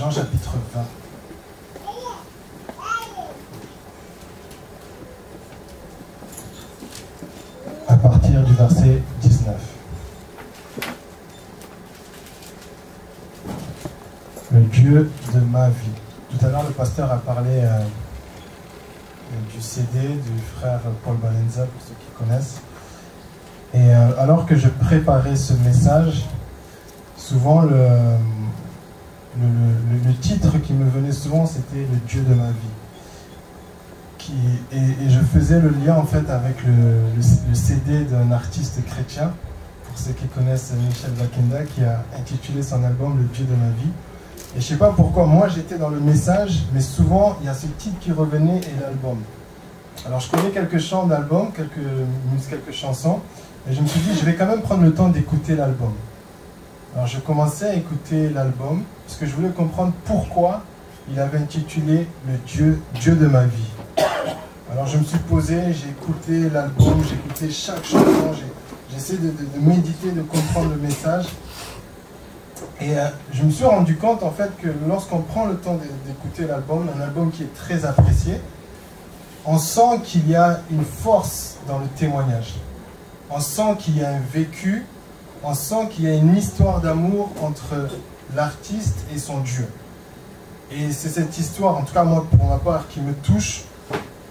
Jean chapitre 20. À partir du verset 19. Le Dieu de ma vie. Tout à l'heure, le pasteur a parlé du CD du frère Paul Balenza, pour ceux qui connaissent. Et alors que je préparais ce message, souvent le titre qui me venait souvent, c'était le Dieu de ma vie. Et je faisais le lien en fait avec le CD d'un artiste chrétien, pour ceux qui connaissent Michel Bakenda, qui a intitulé son album Le Dieu de ma vie. Et je ne sais pas pourquoi, moi j'étais dans le message, mais souvent il y a ce titre qui revenait et l'album. Alors je connais quelques chants d'album, quelques chansons, et je me suis dit je vais quand même prendre le temps d'écouter l'album. Alors je commençais à écouter l'album, parce que je voulais comprendre pourquoi il avait intitulé Le Dieu de ma vie. Alors je me suis posé, j'ai écouté l'album, j'ai écouté chaque chanson, j'ai essayé de méditer, de comprendre le message. Et je me suis rendu compte en fait que lorsqu'on prend le temps d'écouter l'album, un album qui est très apprécié, on sent qu'il y a une force dans le témoignage. On sent qu'il y a un vécu, on sent qu'il y a une histoire d'amour entre l'artiste et son Dieu. Et c'est cette histoire, en tout cas moi pour ma part, qui me touche.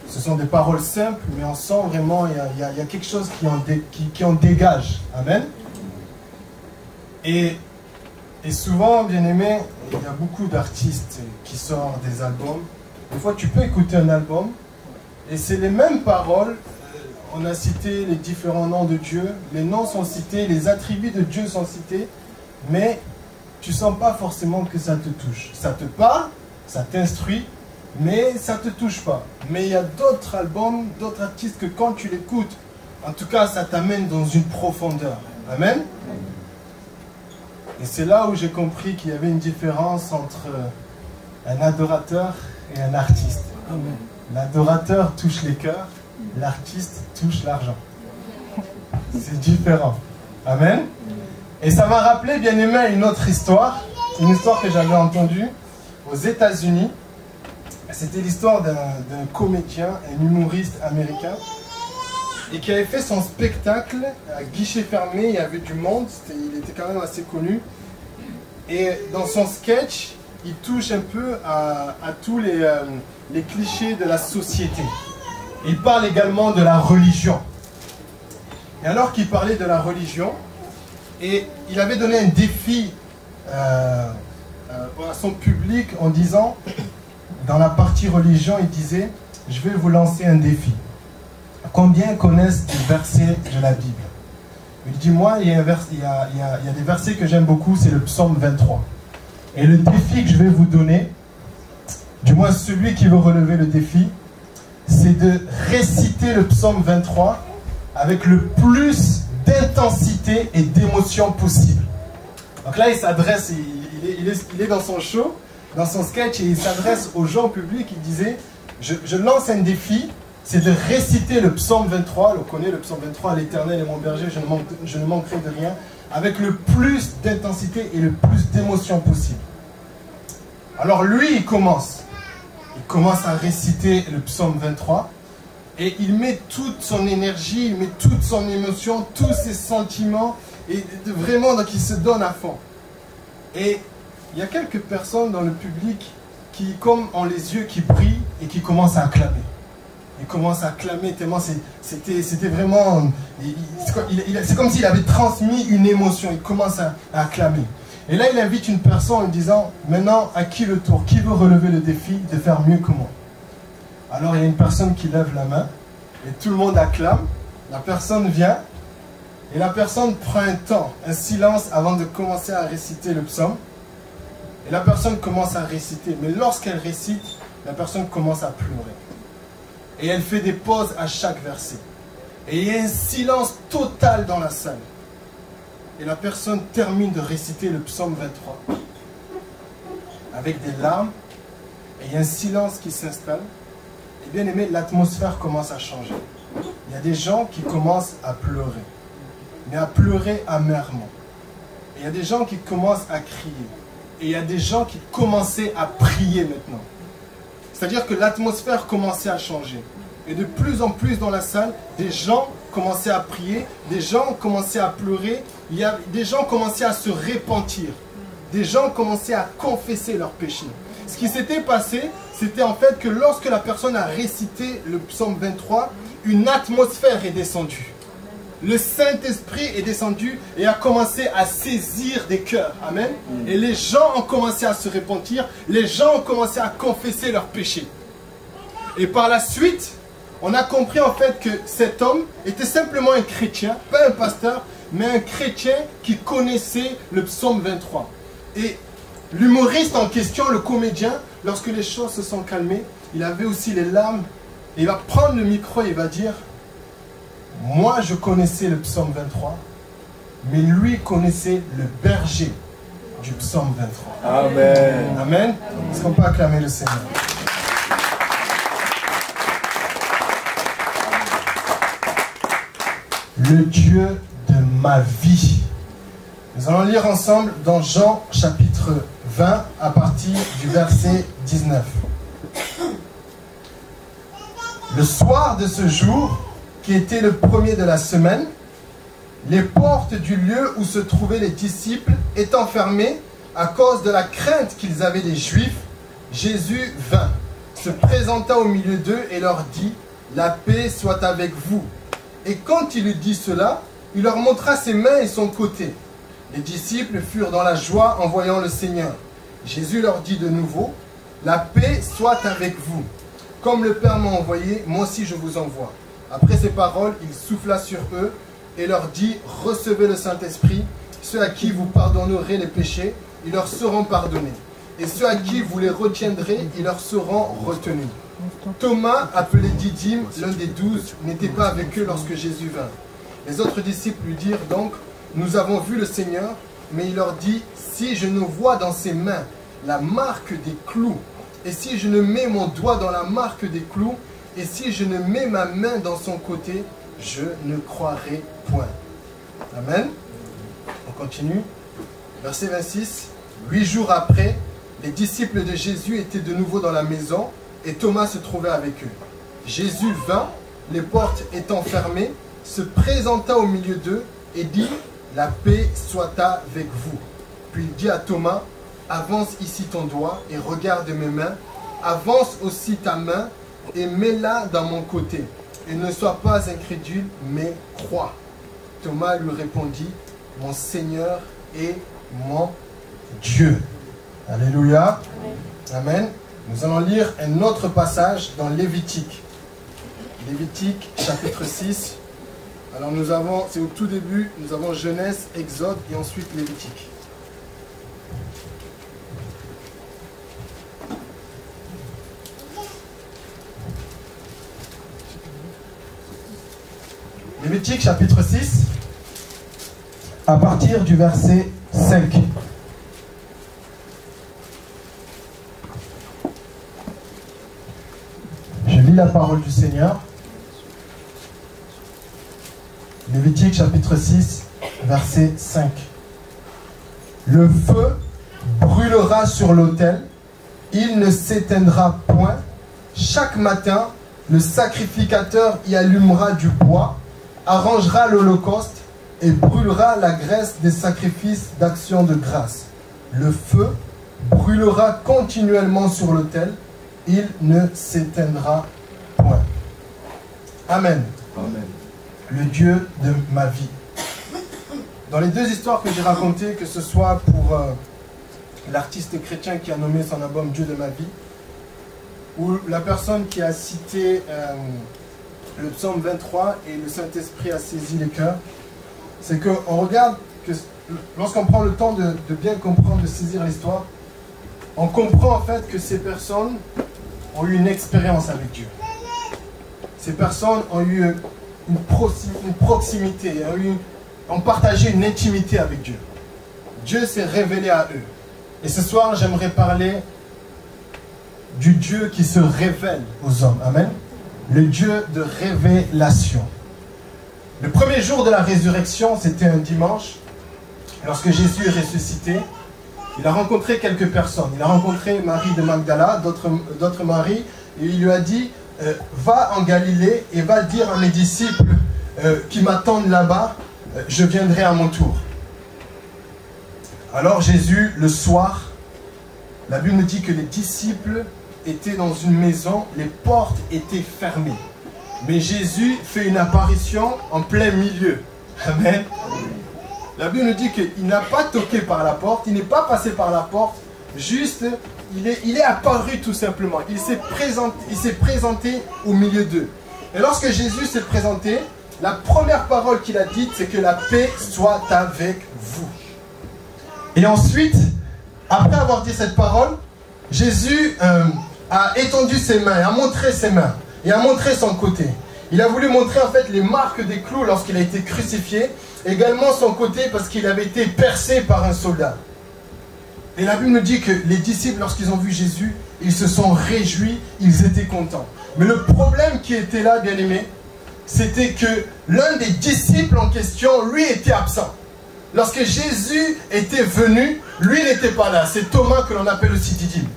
Ce sont des paroles simples, mais on sent vraiment il y a quelque chose qui en dégage. Amen. Et souvent, bien aimé, il y a beaucoup d'artistes qui sortent des albums. Des fois, tu peux écouter un album, et c'est les mêmes paroles. On a cité les différents noms de Dieu, les noms sont cités, les attributs de Dieu sont cités, mais tu ne sens pas forcément que ça te touche. Ça te parle, ça t'instruit, mais ça ne te touche pas. Mais il y a d'autres albums, d'autres artistes que quand tu l'écoutes, en tout cas, ça t'amène dans une profondeur. Amen. Et c'est là où j'ai compris qu'il y avait une différence entre un adorateur et un artiste. L'adorateur touche les cœurs, l'artiste touche l'argent. C'est différent. Amen. Et ça m'a rappelé, bien aimé, une autre histoire. Une histoire que j'avais entendue aux États-Unis. C'était l'histoire d'un comédien, un humoriste américain, et qui avait fait son spectacle à guichet fermé. Il y avait du monde, il était quand même assez connu. Et dans son sketch, il touche un peu à tous les clichés de la société. Il parle également de la religion. Et alors qu'il parlait de la religion, et il avait donné un défi à son public en disant, dans la partie religion, il disait, je vais vous lancer un défi. Combien connaissent des versets de la Bible? Il dit, moi, il y a des versets que j'aime beaucoup, c'est le psaume 23. Et le défi que je vais vous donner, du moins celui qui veut relever le défi, c'est de réciter le psaume 23 avec le plus d'intensité et d'émotion possible. Donc là, il s'adresse, il est dans son show, dans son sketch, et il s'adresse aux gens publics. Il disait, je lance un défi, c'est de réciter le psaume 23, on connaît le psaume 23, l'Éternel est mon berger, je ne manquerai de rien, avec le plus d'intensité et le plus d'émotion possible. Alors lui, il commence à réciter le psaume 23, et il met toute son énergie, il met toute son émotion, tous ses sentiments, et vraiment, donc il se donne à fond. Et il y a quelques personnes dans le public qui, comme ont les yeux qui brillent, et qui commencent à acclamer. Il commence à acclamer tellement c'était vraiment... C'est comme s'il avait transmis une émotion. Il commence à acclamer. Et là, il invite une personne en disant, maintenant, à qui le tour? Qui veut relever le défi de faire mieux que moi? Alors, il y a une personne qui lève la main, et tout le monde acclame. La personne vient, et la personne prend un temps, un silence avant de commencer à réciter le psaume. Et la personne commence à réciter. Mais lorsqu'elle récite, la personne commence à pleurer. Et elle fait des pauses à chaque verset. Et il y a un silence total dans la salle. Et la personne termine de réciter le psaume 23. Avec des larmes. Et il y a un silence qui s'installe. Et bien aimé, l'atmosphère commence à changer. Il y a des gens qui commencent à pleurer. Mais à pleurer amèrement. Et il y a des gens qui commencent à crier. Et il y a des gens qui commençaient à prier maintenant. C'est-à-dire que l'atmosphère commençait à changer. Et de plus en plus dans la salle, des gens commençaient à prier, des gens commençaient à pleurer, des gens commençaient à se repentir. Des gens commençaient à confesser leurs péchés. Ce qui s'était passé, c'était en fait que lorsque la personne a récité le psaume 23, une atmosphère est descendue. Le Saint-Esprit est descendu et a commencé à saisir des cœurs. Amen. Et les gens ont commencé à se repentir. Les gens ont commencé à confesser leurs péchés. Et par la suite, on a compris en fait que cet homme était simplement un chrétien, pas un pasteur, mais un chrétien qui connaissait le psaume 23. Et l'humoriste en question, le comédien, lorsque les choses se sont calmées, il avait aussi les larmes. Et il va prendre le micro et il va dire: moi, je connaissais le psaume 23, mais lui connaissait le berger du psaume 23. Amen. Amen. Est-ce qu'on peut acclamer le Seigneur? Le Dieu de ma vie. Nous allons lire ensemble dans Jean chapitre 20 à partir du verset 19. Le soir de ce jour, qui était le premier de la semaine, les portes du lieu où se trouvaient les disciples étant fermées à cause de la crainte qu'ils avaient des Juifs, Jésus vint, se présenta au milieu d'eux et leur dit: la paix soit avec vous. Et quand il eut dit cela, il leur montra ses mains et son côté. Les disciples furent dans la joie en voyant le Seigneur. Jésus leur dit de nouveau: la paix soit avec vous. Comme le Père m'a envoyé, moi aussi je vous envoie. Après ces paroles, il souffla sur eux et leur dit: recevez le Saint-Esprit. Ceux à qui vous pardonnerez les péchés, ils leur seront pardonnés. Et ceux à qui vous les retiendrez, ils leur seront retenus. Thomas, appelé Didyme, l'un des 12, n'était pas avec eux lorsque Jésus vint. Les autres disciples lui dirent donc: nous avons vu le Seigneur. Mais il leur dit: si je ne vois dans ses mains la marque des clous, et si je ne mets mon doigt dans la marque des clous, et si je ne mets ma main dans son côté, je ne croirai point. Amen. On continue. Verset 26. 8 jours après, les disciples de Jésus étaient de nouveau dans la maison et Thomas se trouvait avec eux. Jésus vint, les portes étant fermées, se présenta au milieu d'eux et dit: la paix soit avec vous. Puis il dit à Thomas: avance ici ton doigt et regarde mes mains. Avance aussi ta main et mets-la dans mon côté. Et ne sois pas incrédule, mais crois. Thomas lui répondit: mon Seigneur et mon Dieu. Alléluia. Amen. Nous allons lire un autre passage dans Lévitique. Lévitique, chapitre 6. Alors nous avons, c'est au tout début, nous avons Genèse, Exode et ensuite Lévitique. Lévitique chapitre 6, à partir du verset 5. Je lis la parole du Seigneur. Lévitique chapitre 6, verset 5. Le feu brûlera sur l'autel, il ne s'éteindra point. Chaque matin, le sacrificateur y allumera du bois, arrangera l'holocauste et brûlera la graisse des sacrifices d'action de grâce. Le feu brûlera continuellement sur l'autel, il ne s'éteindra point. Amen. Amen. Le Dieu de ma vie. Dans les deux histoires que j'ai racontées, que ce soit pour l'artiste chrétien qui a nommé son album Dieu de ma vie, ou la personne qui a cité le psaume 23 et le Saint-Esprit a saisi les cœurs, c'est qu'on regarde que lorsqu'on prend le temps de bien comprendre, de saisir l'histoire, on comprend en fait que ces personnes ont eu une expérience avec Dieu. Ces personnes ont eu une proximité, ont partagé une intimité avec Dieu. Dieu s'est révélé à eux. Et ce soir, j'aimerais parler du Dieu qui se révèle aux hommes. Amen. Le Dieu de révélation. Le premier jour de la résurrection, c'était un dimanche, lorsque Jésus est ressuscité. Il a rencontré quelques personnes. Il a rencontré Marie de Magdala, d'autres Maries, et il lui a dit, va en Galilée et va dire à mes disciples qui m'attendent là-bas, je viendrai à mon tour. Alors Jésus, le soir, la Bible nous dit que les disciples étaient dans une maison, les portes étaient fermées. Mais Jésus fait une apparition en plein milieu. Amen. La Bible nous dit qu'il n'a pas toqué par la porte, il n'est pas passé par la porte, juste, il est apparu tout simplement. Il s'est présenté au milieu d'eux. Et lorsque Jésus s'est présenté, la première parole qu'il a dite, c'est que la paix soit avec vous. Et ensuite, après avoir dit cette parole, Jésus a étendu ses mains, a montré ses mains, et a montré son côté. Il a voulu montrer en fait les marques des clous lorsqu'il a été crucifié, également son côté parce qu'il avait été percé par un soldat. Et la Bible nous dit que les disciples, lorsqu'ils ont vu Jésus, ils se sont réjouis, ils étaient contents. Mais le problème qui était là, bien aimé, c'était que l'un des disciples en question, lui, était absent. Lorsque Jésus était venu, lui n'était pas là. C'est Thomas que l'on appelle aussi Didyme.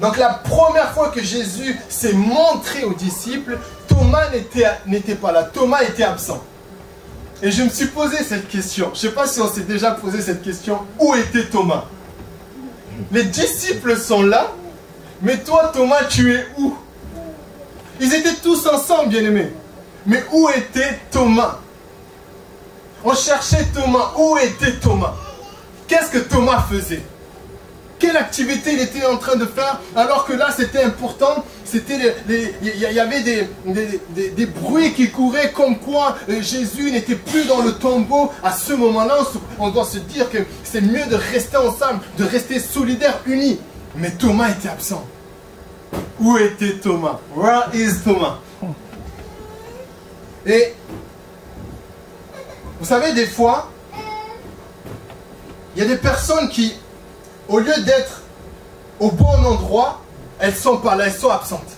Donc la première fois que Jésus s'est montré aux disciples, Thomas n'était pas là. Thomas était absent. Et je me suis posé cette question. Je ne sais pas si on s'est déjà posé cette question. Où était Thomas? Les disciples sont là, mais toi Thomas, tu es où? Ils étaient tous ensemble, bien-aimés. Mais où était Thomas? On cherchait Thomas. Où était Thomas? Qu'est-ce que Thomas faisait? Quelle activité il était en train de faire alors que là c'était important? Il y avait des bruits qui couraient comme quoi Jésus n'était plus dans le tombeau. À ce moment-là, on doit se dire que c'est mieux de rester ensemble, de rester solidaires, unis. Mais Thomas était absent. Où était Thomas? Where is Thomas? Et vous savez, des fois, il y a des personnes qui, au lieu d'être au bon endroit, elles sont pas là, elles sont absentes.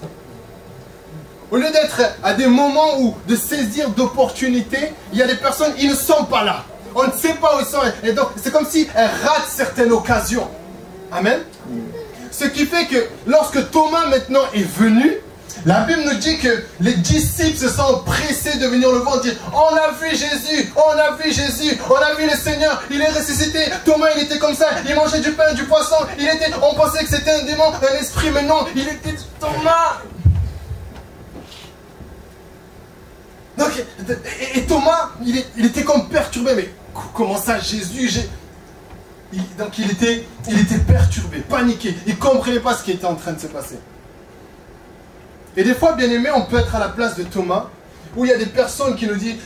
Au lieu d'être à des moments où de saisir d'opportunités, il y a des personnes, ils ne sont pas là. On ne sait pas où ils sont. Et donc, c'est comme si elles ratent certaines occasions. Amen. Ce qui fait que lorsque Thomas maintenant est venu, la Bible nous dit que les disciples se sont pressés de venir le voir et dire, on a vu Jésus, on a vu Jésus, on a vu le Seigneur, il est ressuscité. Thomas, il était comme ça, il mangeait du pain, du poisson, on pensait que c'était un démon, un esprit, mais non, il était Thomas. Donc, et Thomas, il était comme perturbé, mais comment ça, Jésus, donc il était perturbé, paniqué, il ne comprenait pas ce qui était en train de se passer. Et des fois, bien aimé, on peut être à la place de Thomas, où il y a des personnes qui nous disent,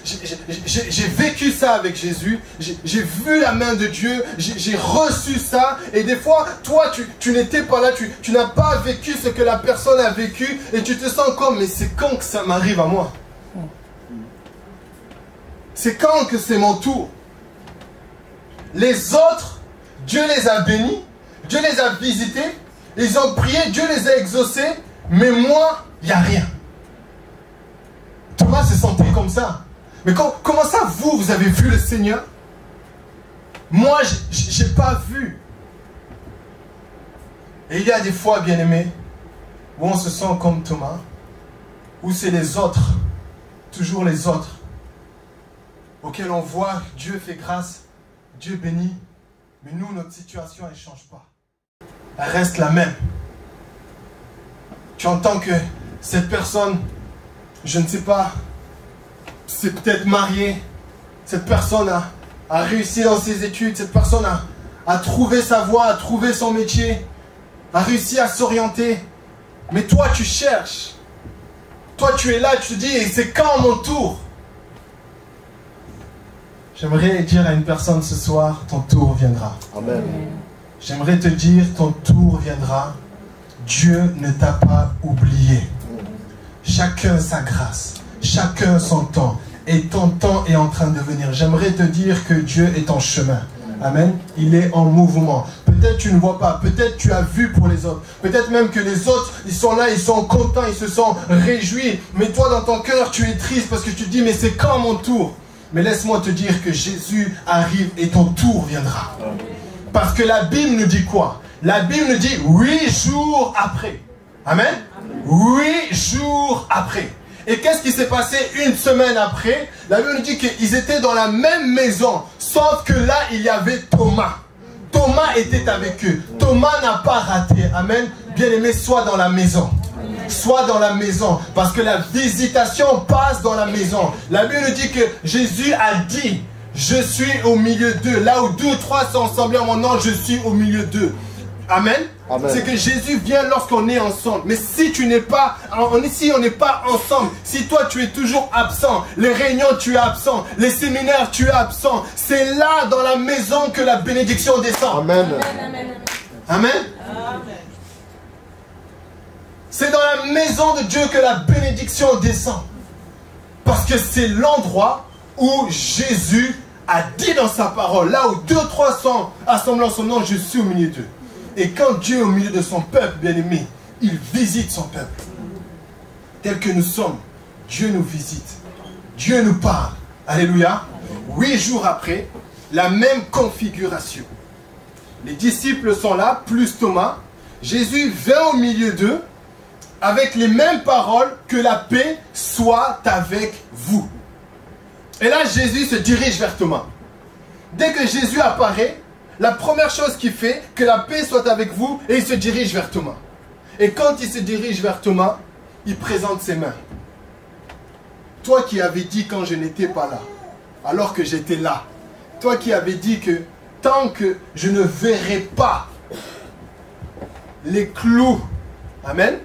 j'ai vécu ça avec Jésus, j'ai vu la main de Dieu, j'ai reçu ça, et des fois, toi, tu n'étais pas là, tu n'as pas vécu ce que la personne a vécu, et tu te sens comme, mais c'est quand que ça m'arrive à moi? C'est quand que c'est mon tour? Les autres, Dieu les a bénis, Dieu les a visités, ils ont prié, Dieu les a exaucés, mais moi, il n'y a rien. Thomas se sentait comme ça. Mais comment ça, vous avez vu le Seigneur? Moi, je n'ai pas vu. Et il y a des fois, bien aimés, où on se sent comme Thomas, où c'est les autres, toujours les autres, auxquels on voit Dieu fait grâce, Dieu bénit, mais nous, notre situation, elle ne change pas. Elle reste la même. Tu entends que cette personne, je ne sais pas, c'est peut-être mariée, cette personne a réussi dans ses études, cette personne a trouvé sa voie, a trouvé son métier, a réussi à s'orienter. Mais toi, tu cherches. Toi, tu es là, tu te dis, c'est quand mon tour? J'aimerais dire à une personne ce soir, ton tour viendra. Amen. J'aimerais te dire, ton tour viendra. Dieu ne t'a pas oublié. Chacun sa grâce, chacun son temps. Et ton temps est en train de venir. J'aimerais te dire que Dieu est en chemin. Amen. Il est en mouvement. Peut-être tu ne vois pas, peut-être tu as vu pour les autres. Peut-être même que les autres, ils sont là, ils sont contents, ils se sont réjouis. Mais toi, dans ton cœur, tu es triste parce que tu te dis, mais c'est quand mon tour? Mais laisse-moi te dire que Jésus arrive et ton tour viendra. Parce que la Bible nous dit quoi? La Bible nous dit 8 jours après. Amen. 8 jours après. Et qu'est-ce qui s'est passé une semaine après? La Bible nous dit qu'ils étaient dans la même maison, sauf que là, il y avait Thomas. Thomas était avec eux. Thomas n'a pas raté. Amen. Bien-aimé, sois dans la maison. Sois dans la maison. Parce que la visitation passe dans la maison. La Bible nous dit que Jésus a dit, je suis au milieu d'eux. Là où 2 ou 3 sont ensemble en mon nom, je suis au milieu d'eux. Amen. C'est que Jésus vient lorsqu'on est ensemble. Mais si tu n'es pas, si on n'est pas ensemble, si toi tu es toujours absent, les réunions tu es absent, les séminaires tu es absent, c'est là dans la maison que la bénédiction descend. Amen. Amen. C'est dans la maison de Dieu que la bénédiction descend. Parce que c'est l'endroit où Jésus a dit dans sa parole, là où 2 ou 3 sont assemblés en son nom, je suis au milieu d'eux. Et quand Dieu est au milieu de son peuple, bien-aimé, il visite son peuple. Tel que nous sommes, Dieu nous visite. Dieu nous parle. Alléluia. 8 jours après, la même configuration. Les disciples sont là, plus Thomas. Jésus vient au milieu d'eux avec les mêmes paroles, que la paix soit avec vous. Et là, Jésus se dirige vers Thomas. Dès que Jésus apparaît, la première chose qu'il fait, que la paix soit avec vous, et il se dirige vers Thomas. Et quand il se dirige vers Thomas, il présente ses mains. Toi qui avais dit quand je n'étais pas là, alors que j'étais là, toi qui avais dit que tant que je ne verrai pas les clous, amen,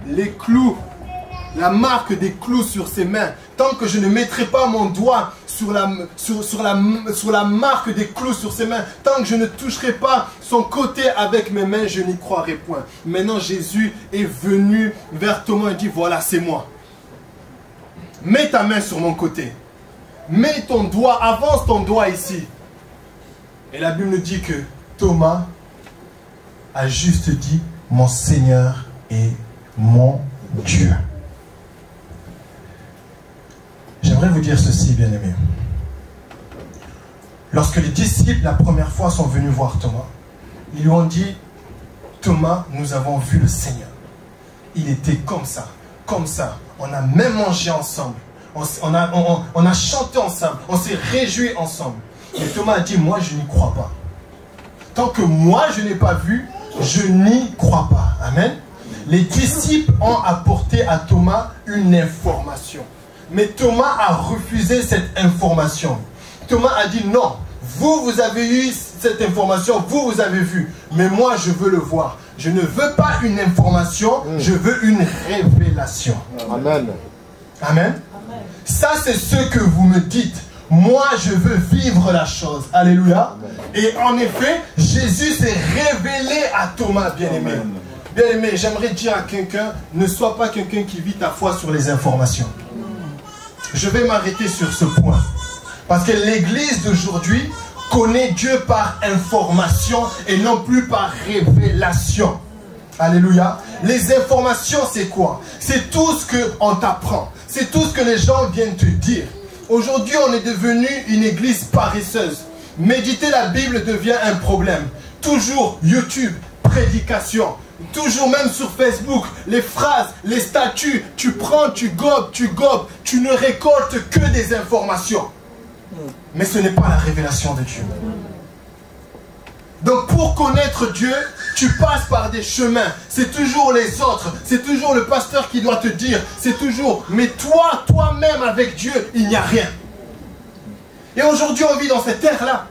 les clous, la marque des clous sur ses mains, tant que je ne mettrai pas mon doigt sur la marque des clous sur ses mains, tant que je ne toucherai pas son côté avec mes mains, je n'y croirai point. Maintenant, Jésus est venu vers Thomas et dit, voilà, c'est moi. Mets ta main sur mon côté. Mets ton doigt, avance ton doigt ici. Et la Bible nous dit que Thomas a juste dit, mon Seigneur et mon Dieu. J'aimerais vous dire ceci, bien-aimés. Lorsque les disciples, la première fois, sont venus voir Thomas, ils lui ont dit, Thomas, nous avons vu le Seigneur. Il était comme ça, comme ça. On a même mangé ensemble. On a chanté ensemble. On s'est réjouis ensemble. Et Thomas a dit, moi, je n'y crois pas. Tant que moi, je n'ai pas vu, je n'y crois pas. Amen. Les disciples ont apporté à Thomas une information. Mais Thomas a refusé cette information. Thomas a dit non, vous avez eu cette information, vous avez vu. Mais moi, je veux le voir. Je ne veux pas une information, je veux une révélation. Amen. Amen. Ça, c'est ce que vous me dites. Moi, je veux vivre la chose. Alléluia. Amen. Et en effet, Jésus s'est révélé à Thomas, bien-aimé. Bien-aimé, j'aimerais dire à quelqu'un, ne sois pas quelqu'un qui vit ta foi sur les informations. Je vais m'arrêter sur ce point. Parce que l'église d'aujourd'hui connaît Dieu par information et non plus par révélation. Alléluia. Les informations, c'est quoi? C'est tout ce qu'on t'apprend. C'est tout ce que les gens viennent te dire. Aujourd'hui, on est devenu une église paresseuse. Méditer la Bible devient un problème. Toujours YouTube, prédication. Toujours même sur Facebook, les phrases, les statuts, tu prends, tu gobes, tu ne récoltes que des informations. Mais ce n'est pas la révélation de Dieu. Donc pour connaître Dieu, tu passes par des chemins. C'est toujours les autres, c'est toujours le pasteur qui doit te dire, c'est toujours, mais toi, toi-même avec Dieu, il n'y a rien. Et aujourd'hui on vit dans cette ère-là.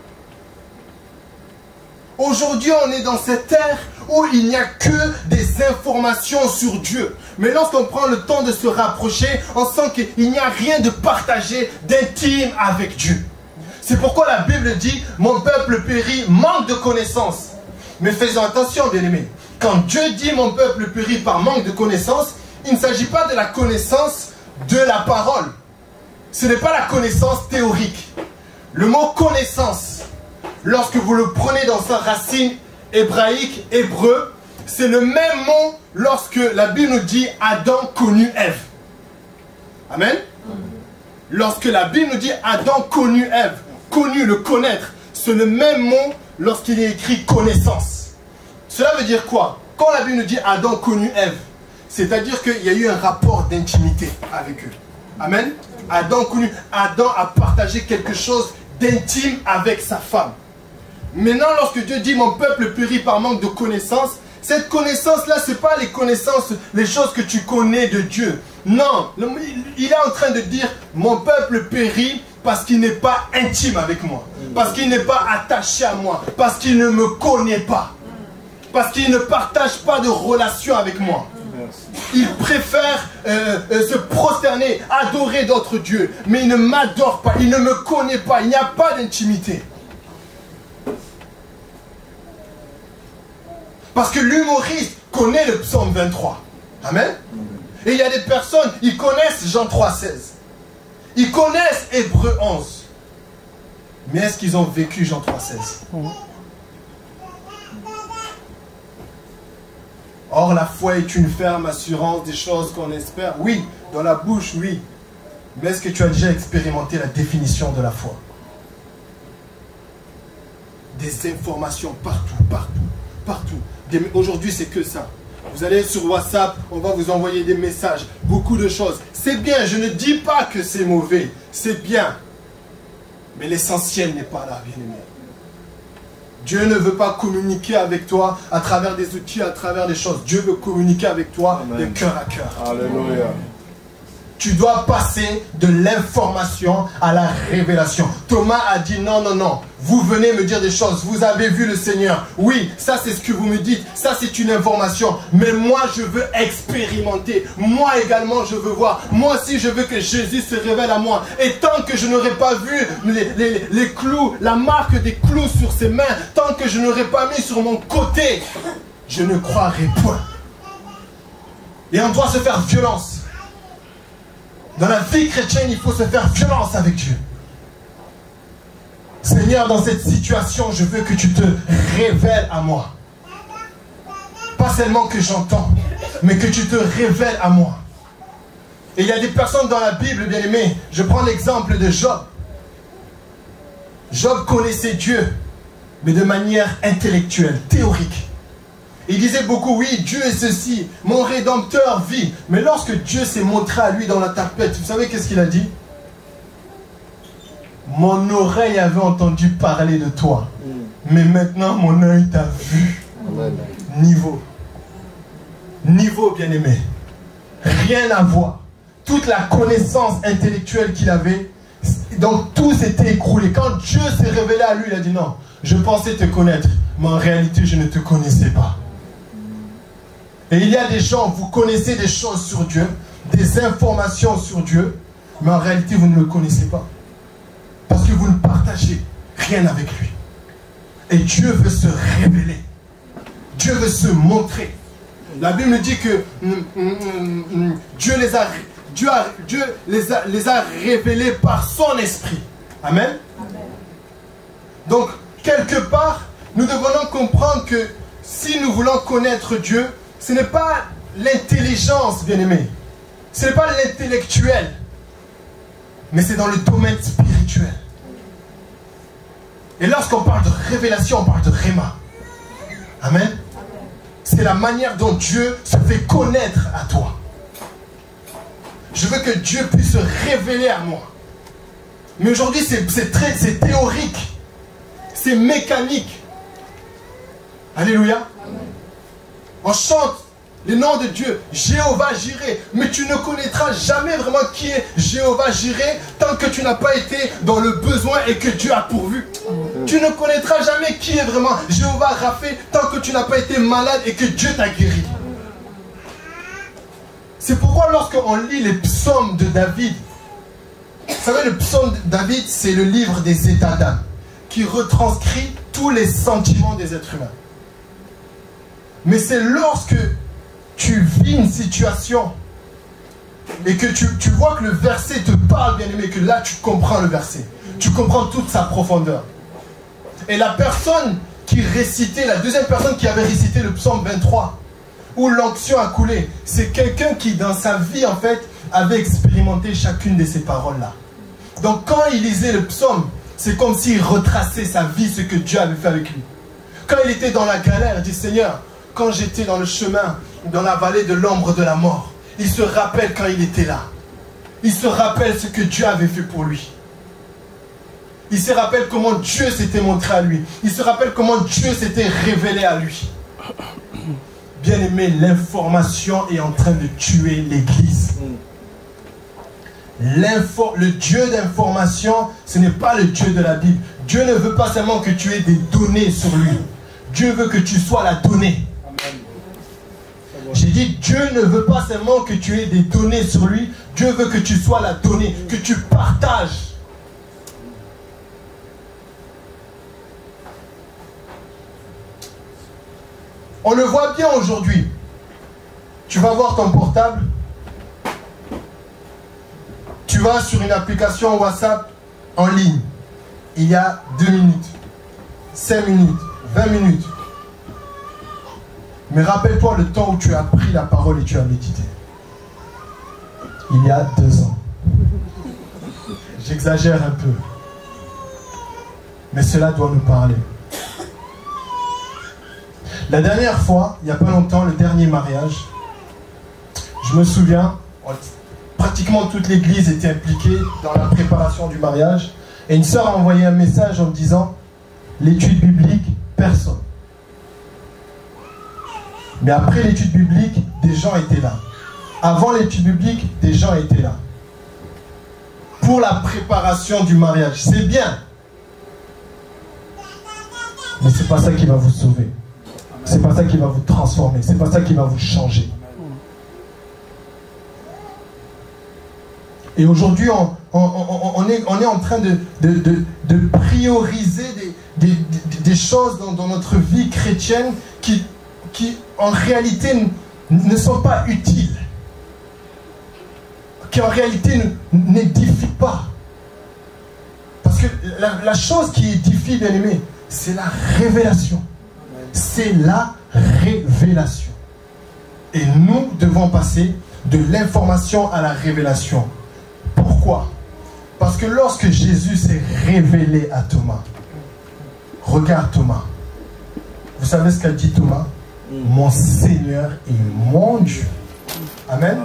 Aujourd'hui on est dans cette ère où il n'y a que des informations sur Dieu. Mais lorsqu'on prend le temps de se rapprocher, on sent qu'il n'y a rien de partagé, d'intime avec Dieu. C'est pourquoi la Bible dit, mon peuple périt, manque de connaissances. Mais faisons attention, bien-aimés. Quand Dieu dit, mon peuple périt par manque de connaissances, il ne s'agit pas de la connaissance de la parole. Ce n'est pas la connaissance théorique. Le mot connaissance, lorsque vous le prenez dans sa racine hébraïque, hébreu, c'est le même mot lorsque la Bible nous dit Adam connut Ève. Amen. Lorsque la Bible nous dit Adam connut Ève, connu, le connaître, c'est le même mot lorsqu'il est écrit connaissance. Cela veut dire quoi? Quand la Bible nous dit Adam connut Ève, c'est-à-dire qu'il y a eu un rapport d'intimité avec eux. Amen. Adam a partagé quelque chose d'intime avec sa femme. Maintenant, lorsque Dieu dit mon peuple périt par manque de connaissance, cette connaissance-là, ce n'est pas les connaissances, les choses que tu connais de Dieu. Non, il est en train de dire mon peuple périt parce qu'il n'est pas intime avec moi, parce qu'il n'est pas attaché à moi, parce qu'il ne me connaît pas, parce qu'il ne partage pas de relation avec moi. Il préfère se prosterner, adorer d'autres dieux, mais il ne m'adore pas, il ne me connaît pas, il n'y a pas d'intimité. Parce que l'humoriste connaît le psaume 23. Amen. Et il y a des personnes, ils connaissent Jean 3,16. Ils connaissent Hébreux 11. Mais est-ce qu'ils ont vécu Jean 3,16? Or, la foi est une ferme assurance des choses qu'on espère. Oui, dans la bouche, oui. Mais est-ce que tu as déjà expérimenté la définition de la foi? Des informations partout, partout, partout. Aujourd'hui, c'est que ça. Vous allez sur WhatsApp, on va vous envoyer des messages, beaucoup de choses. C'est bien, je ne dis pas que c'est mauvais, c'est bien. Mais l'essentiel n'est pas là, bien-aimé. Dieu ne veut pas communiquer avec toi à travers des outils, à travers des choses. Dieu veut communiquer avec toi de cœur à cœur. Alléluia. Tu dois passer de l'information à la révélation. Thomas a dit non, non, non. Vous venez me dire des choses. Vous avez vu le Seigneur. Oui, ça c'est ce que vous me dites. Ça c'est une information. Mais moi je veux expérimenter. Moi également je veux voir. Moi aussi je veux que Jésus se révèle à moi. Et tant que je n'aurai pas vu les clous, la marque des clous sur ses mains, tant que je n'aurai pas mis sur mon côté, je ne croirai point. Et on doit se faire violence. Dans la vie chrétienne, il faut se faire violence avec Dieu. Seigneur, dans cette situation, je veux que tu te révèles à moi. Pas seulement que j'entends, mais que tu te révèles à moi. Et il y a des personnes dans la Bible, bien aimées. Je prends l'exemple de Job. Job connaissait Dieu, mais de manière intellectuelle, théorique. Il disait beaucoup, oui, Dieu est ceci, mon Rédempteur vit. Mais lorsque Dieu s'est montré à lui dans la tapette, vous savez qu'est-ce qu'il a dit? Mon oreille avait entendu parler de toi, mais maintenant mon œil t'a vu. Amen. Niveau, bien-aimé. Rien à voir. Toute la connaissance intellectuelle qu'il avait, donc tout s'était écroulé. Quand Dieu s'est révélé à lui, il a dit non, je pensais te connaître, mais en réalité je ne te connaissais pas. Et il y a des gens, vous connaissez des choses sur Dieu, des informations sur Dieu, mais en réalité vous ne le connaissez pas. Parce que vous ne partagez rien avec lui. Et Dieu veut se révéler. Dieu veut se montrer. La Bible dit que Dieu les a révélés par son esprit. Amen. Donc, quelque part, nous devons comprendre que si nous voulons connaître Dieu, ce n'est pas l'intelligence, bien-aimé. Ce n'est pas l'intellectuel. Mais c'est dans le domaine spirituel. Et lorsqu'on parle de révélation, on parle de Réma. Amen. C'est la manière dont Dieu se fait connaître à toi. Je veux que Dieu puisse se révéler à moi. Mais aujourd'hui, c'est théorique. C'est mécanique. Alléluia. On chante le nom de Dieu, Jéhovah Jireh. Mais tu ne connaîtras jamais vraiment qui est Jéhovah Jireh tant que tu n'as pas été dans le besoin et que Dieu a pourvu. Tu ne connaîtras jamais qui est vraiment Jéhovah Rapha tant que tu n'as pas été malade et que Dieu t'a guéri. C'est pourquoi lorsqu'on lit les psaumes de David, vous savez, le psaume de David, c'est le livre des états d'âme qui retranscrit tous les sentiments des êtres humains. Mais c'est lorsque tu vis une situation et que tu vois que le verset te parle, bien aimé, que là tu comprends le verset. Tu comprends toute sa profondeur. Et la personne qui récitait, la deuxième personne qui avait récité le psaume 23, où l'onction a coulé, c'est quelqu'un qui dans sa vie en fait avait expérimenté chacune de ces paroles-là. Donc quand il lisait le psaume, c'est comme s'il retraçait sa vie, ce que Dieu avait fait avec lui. Quand il était dans la galère, il dit, Seigneur, quand j'étais dans le chemin, dans la vallée de l'ombre de la mort, il se rappelle quand il était là. Il se rappelle ce que Dieu avait fait pour lui. Il se rappelle comment Dieu s'était montré à lui. Il se rappelle comment Dieu s'était révélé à lui. Bien-aimé, l'information est en train de tuer l'Église. Le Dieu d'information, ce n'est pas le Dieu de la Bible. Dieu ne veut pas seulement que tu aies des données sur lui. Dieu veut que tu sois la donnée. J'ai dit, Dieu ne veut pas seulement que tu aies des données sur lui. Dieu veut que tu sois la donnée, que tu partages. On le voit bien aujourd'hui. Tu vas voir ton portable. Tu vas sur une application WhatsApp en ligne. Il y a 2 minutes, 5 minutes, 20 minutes. Mais rappelle-toi le temps où tu as pris la parole et tu as médité. Il y a 2 ans. J'exagère un peu. Mais cela doit nous parler. La dernière fois, il n'y a pas longtemps, le dernier mariage, je me souviens, pratiquement toute l'église était impliquée dans la préparation du mariage. Et une sœur a envoyé un message en me disant, l'étude biblique, personne. Mais après l'étude biblique, des gens étaient là. Avant l'étude biblique, des gens étaient là. Pour la préparation du mariage. C'est bien. Mais ce n'est pas ça qui va vous sauver. C'est pas ça qui va vous transformer. C'est pas ça qui va vous changer. Et aujourd'hui, on est en train de prioriser des choses dans notre vie chrétienne qui en réalité ne sont pas utiles. Qui en réalité n'édifient pas. Parce que la chose qui édifie, bien aimé, c'est la révélation. C'est la révélation. Et nous devons passer de l'information à la révélation. Pourquoi? Parce que lorsque Jésus s'est révélé à Thomas, regarde Thomas. Vous savez ce qu'a dit Thomas? Mon Seigneur et mon Dieu. Amen.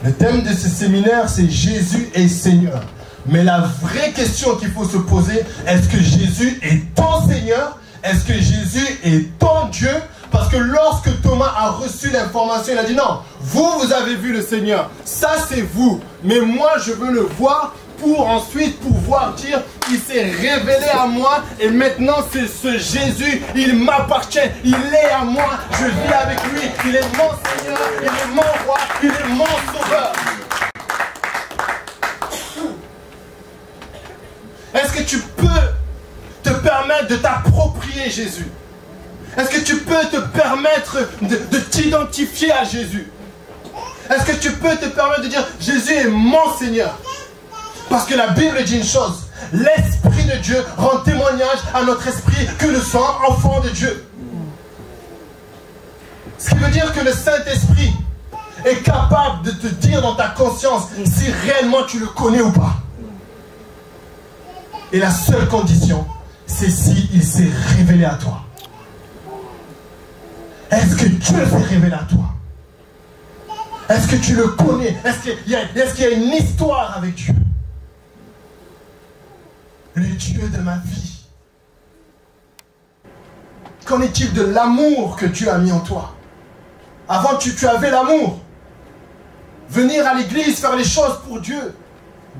Le thème de ce séminaire, c'est Jésus est Seigneur. Mais la vraie question qu'il faut se poser, est-ce que Jésus est ton Seigneur? Est-ce que Jésus est ton Dieu? Parce que lorsque Thomas a reçu l'information, il a dit non, vous avez vu le Seigneur, ça c'est vous, mais moi je veux le voir pour ensuite pouvoir dire, il s'est révélé à moi et maintenant c'est ce Jésus, il m'appartient, il est à moi, je vis avec lui, il est mon Seigneur, il est mon roi, il est mon sauveur. Est-ce que tu peux te permettre de t'approprier Jésus? Est-ce que tu peux te permettre de t'identifier à Jésus? Est-ce que tu peux te permettre de dire Jésus est mon Seigneur? Parce que la Bible dit une chose, l'Esprit de Dieu rend témoignage à notre esprit que nous sommes enfants de Dieu. Ce qui veut dire que le Saint-Esprit est capable de te dire dans ta conscience si réellement tu le connais ou pas. Et la seule condition, c'est s'il s'est révélé à toi. Est-ce que Dieu s'est révélé à toi? Est-ce que tu le connais? Est-ce qu'il y a une histoire avec Dieu? Le Dieu de ma vie. Qu'en est-il de l'amour que Dieu a mis en toi? Avant, tu avais l'amour. Venir à l'église, faire les choses pour Dieu.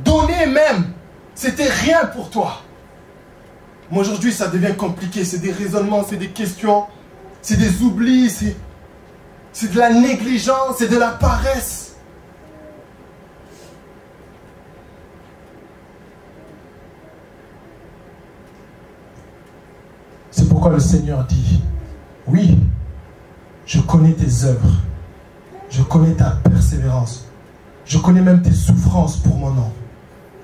Donner même. C'était rien pour toi. Mais aujourd'hui, ça devient compliqué. C'est des raisonnements, c'est des questions. C'est des oublis, c'est de la négligence, c'est de la paresse. C'est pourquoi le Seigneur dit, oui, je connais tes œuvres, je connais ta persévérance, je connais même tes souffrances pour mon nom.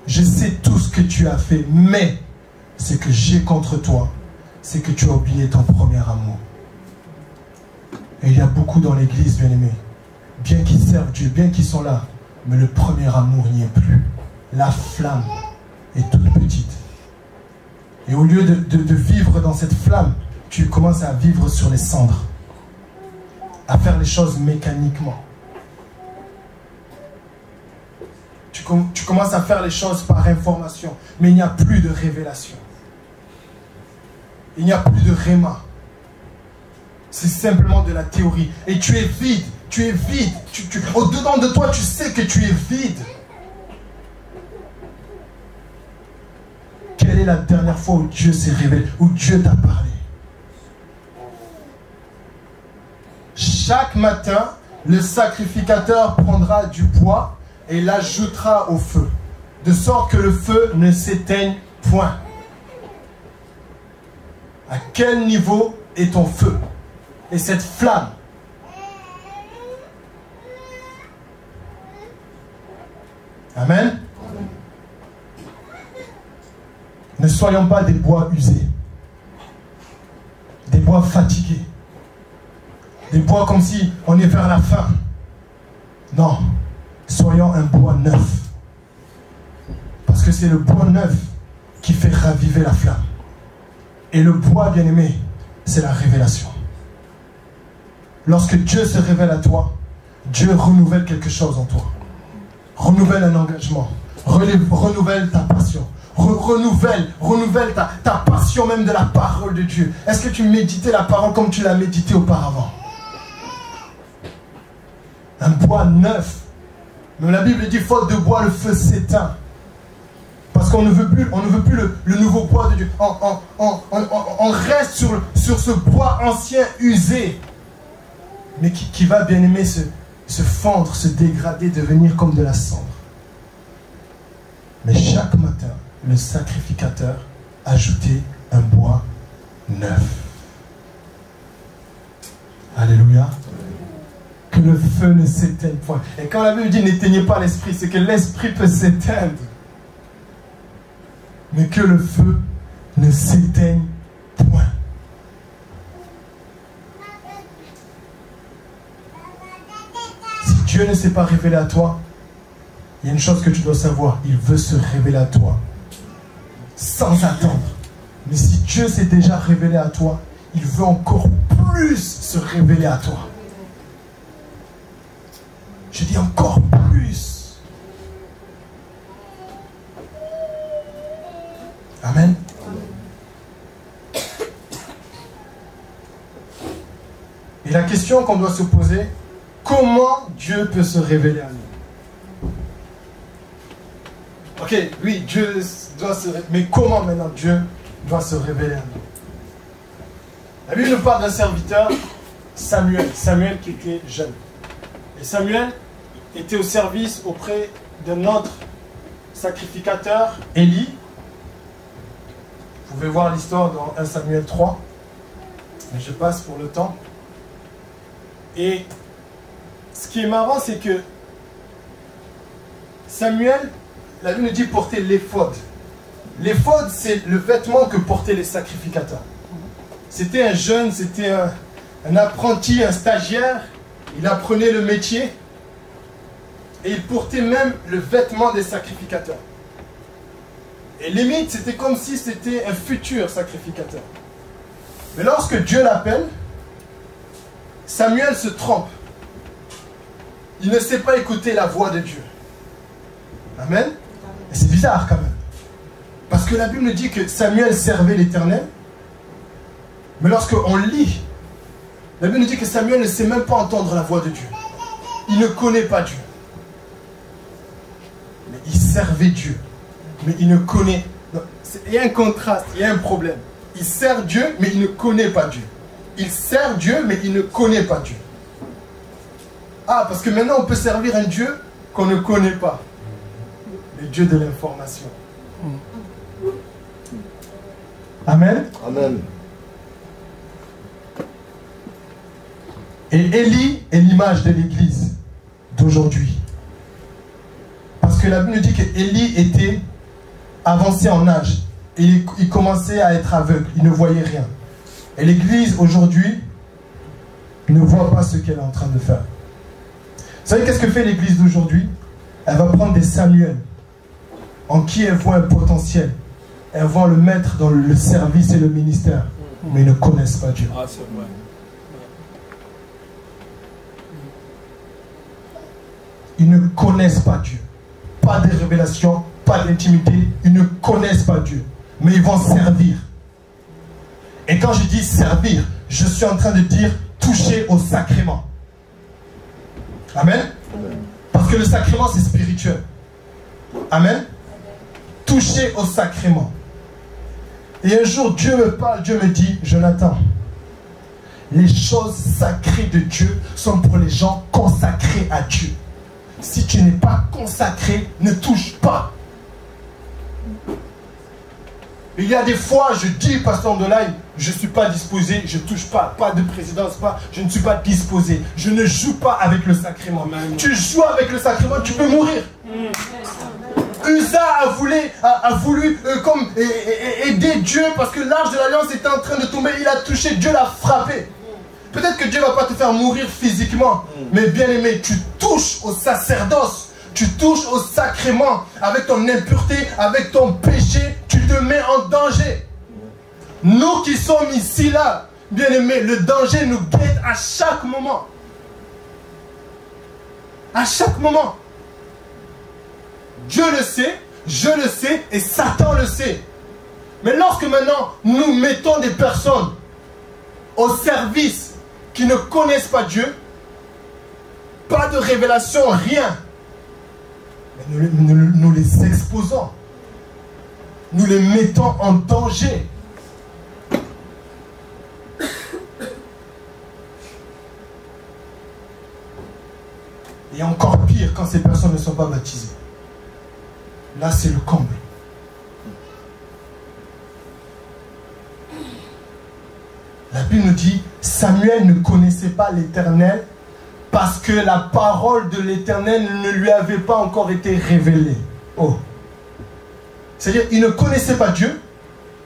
Je sais tout ce que tu as fait, mais ce que j'ai contre toi, c'est que tu as oublié ton premier amour. Et il y a beaucoup dans l'église, bien-aimés, bien qu'ils servent Dieu, bien qu'ils sont là, mais le premier amour n'y est plus. La flamme est toute petite. Et au lieu de vivre dans cette flamme, tu commences à vivre sur les cendres, à faire les choses mécaniquement. Tu commences à faire les choses par information, mais il n'y a plus de révélation. Il n'y a plus de réma. C'est simplement de la théorie. Et tu es vide, tu es vide. Au-dedans de toi, tu sais que tu es vide. Quelle est la dernière fois où Dieu s'est révélé, où Dieu t'a parlé? Chaque matin, le sacrificateur prendra du bois et l'ajoutera au feu, de sorte que le feu ne s'éteigne point. À quel niveau est ton feu? Et cette flamme? Amen. Ne soyons pas des bois usés, des bois fatigués, des bois comme si on est vers la fin. Non, soyons un bois neuf. Parce que c'est le bois neuf qui fait raviver la flamme. Et le bois, bien-aimé, c'est la révélation. Lorsque Dieu se révèle à toi, Dieu renouvelle quelque chose en toi. Renouvelle un engagement. Renouvelle ta passion. Renouvelle ta passion même de la parole de Dieu. Est-ce que tu méditais la parole comme tu l'as médité auparavant? Un bois neuf. Mais la Bible dit, faute de bois, le feu s'éteint. Parce qu'on ne veut plus le nouveau bois de Dieu. On reste sur ce bois ancien usé. Mais qui va, bien aimer, se fondre, se dégrader, devenir comme de la cendre. Mais chaque matin, le sacrificateur ajoutait un bois neuf. Alléluia. Que le feu ne s'éteigne point. Et quand la Bible dit n'éteignez pas l'esprit, c'est que l'esprit peut s'éteindre. Mais que le feu ne s'éteigne point. Si Dieu ne s'est pas révélé à toi, il y a une chose que tu dois savoir, il veut se révéler à toi. Sans attendre. Mais si Dieu s'est déjà révélé à toi, il veut encore plus se révéler à toi. Je dis encore plus. Amen. Et la question qu'on doit se poser, comment Dieu peut se révéler à nous? Ok, oui, Dieu doit se révéler. Mais comment maintenant Dieu doit se révéler à nous? La Bible nous parle d'un serviteur, Samuel. Samuel qui était jeune. Et Samuel était au service auprès de notre sacrificateur, Élie. Vous pouvez voir l'histoire dans 1 Samuel 3. Mais je passe pour le temps. Et ce qui est marrant, c'est que Samuel, la Bible nous dit porter l'éphod. L'éphod, c'est le vêtement que portaient les sacrificateurs. C'était un jeune, c'était un apprenti, un stagiaire. Il apprenait le métier. Et il portait même le vêtement des sacrificateurs. Et limite, c'était comme si c'était un futur sacrificateur. Mais lorsque Dieu l'appelle, Samuel se trompe. Il ne sait pas écouter la voix de Dieu. Amen. Et c'est bizarre quand même. Parce que la Bible nous dit que Samuel servait l'Éternel. Mais lorsqu'on lit, la Bible nous dit que Samuel ne sait même pas entendre la voix de Dieu. Il ne connaît pas Dieu. Mais il servait Dieu. Mais il ne connaît... Non, il y a un contraste, il y a un problème. Il sert Dieu, mais il ne connaît pas Dieu. Il sert Dieu, mais il ne connaît pas Dieu. Ah, parce que maintenant on peut servir un Dieu qu'on ne connaît pas. Le Dieu de l'information. Amen. Amen. Et Élie est l'image de l'Église d'aujourd'hui. Parce que la Bible nous dit qu'Élie était avancé en âge. Et il commençait à être aveugle. Il ne voyait rien. Et l'Église aujourd'hui ne voit pas ce qu'elle est en train de faire. Vous savez qu'est-ce que fait l'Église d'aujourd'hui? Elle va prendre des Samuel en qui elle voit un potentiel. elles vont le mettre dans le service et le ministère, mais ils ne connaissent pas Dieu. Ah, c'est vrai. Ils ne connaissent pas Dieu. Pas de révélation, pas d'intimité. Ils ne connaissent pas Dieu. Mais ils vont servir. Et quand je dis servir, je suis en train de dire toucher au sacrement. Amen. Parce que le sacrement, c'est spirituel. Amen. Toucher au sacrement. Et un jour, Dieu me parle, Dieu me dit, Jonathan, les choses sacrées de Dieu sont pour les gens consacrés à Dieu. Si tu n'es pas consacré, ne touche pas. Il y a des fois, je dis, pasteur Ndolaï, je ne suis pas disposé, je ne touche pas, pas de présidence, je ne suis pas disposé. Je ne joue pas avec le sacrement. Amen. Tu joues avec le sacrement, tu peux mourir. Uza a voulu aider Dieu parce que l'arche de l'alliance était en train de tomber. Il a touché, Dieu l'a frappé. Peut-être que Dieu ne va pas te faire mourir physiquement, mais bien aimé, tu touches au sacerdoce, tu touches au sacrement. Avec ton impureté, avec ton péché, tu te mets en danger. Nous qui sommes ici, là, bien aimé, le danger nous guette à chaque moment. À chaque moment. Dieu le sait, je le sais et Satan le sait. Mais lorsque maintenant nous mettons des personnes au service qui ne connaissent pas Dieu, pas de révélation, rien, mais nous les exposons. Nous les mettons en danger. Et encore pire quand ces personnes ne sont pas baptisées. Là, c'est le comble. La Bible nous dit, Samuel ne connaissait pas l'Éternel parce que la parole de l'Éternel ne lui avait pas encore été révélée. Oh. C'est-à-dire, il ne connaissait pas Dieu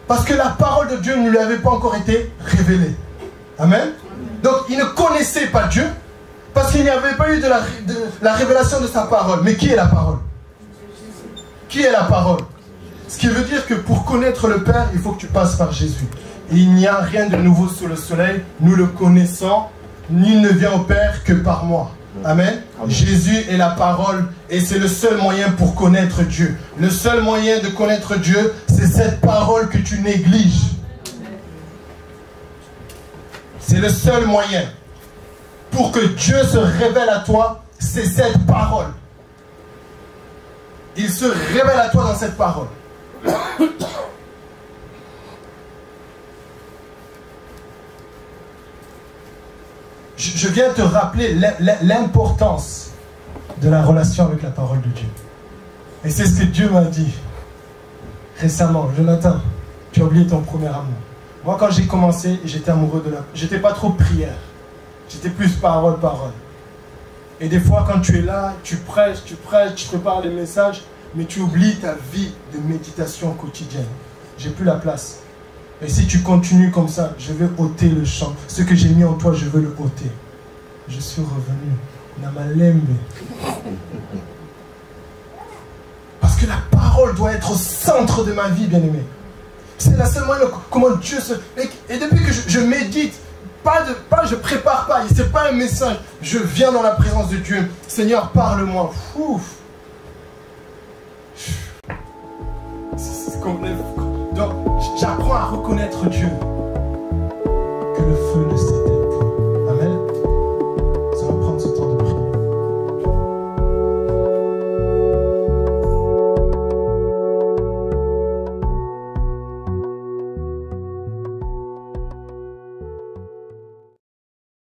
parce que la parole de Dieu ne lui avait pas encore été révélée. Amen. Donc, il ne connaissait pas Dieu parce qu'il n'y avait pas eu de la révélation de sa parole. Mais qui est la parole? Qui est la parole? Ce qui veut dire que pour connaître le Père, il faut que tu passes par Jésus. Et il n'y a rien de nouveau sous le soleil. Nous le connaissons. Nul ne vient au Père que par moi. Amen. Amen. Jésus est la parole et c'est le seul moyen pour connaître Dieu. Le seul moyen de connaître Dieu, c'est cette parole que tu négliges. C'est le seul moyen. Pour que Dieu se révèle à toi, c'est cette parole. Il se révèle à toi dans cette parole. Je viens te rappeler l'importance de la relation avec la parole de Dieu. Et c'est ce que Dieu m'a dit récemment. Jonathan, tu as oublié ton premier amour. Moi, quand j'ai commencé, j'étais amoureux de la... J'étais pas trop prière. J'étais plus parole. Et des fois, quand tu es là, tu prêches, tu prépares les messages, mais tu oublies ta vie de méditation quotidienne. J'ai plus la place. Et si tu continues comme ça, je vais ôter le chant. Ce que j'ai mis en toi, je veux le ôter. Je suis revenu. Namalembe. Parce que la parole doit être au centre de ma vie, bien-aimé. C'est la seule moyen comment Dieu se... Et depuis que je médite, je prépare pas, c'est pas un message. Je viens dans la présence de Dieu. Seigneur, parle-moi. Donc, j'apprends à reconnaître Dieu.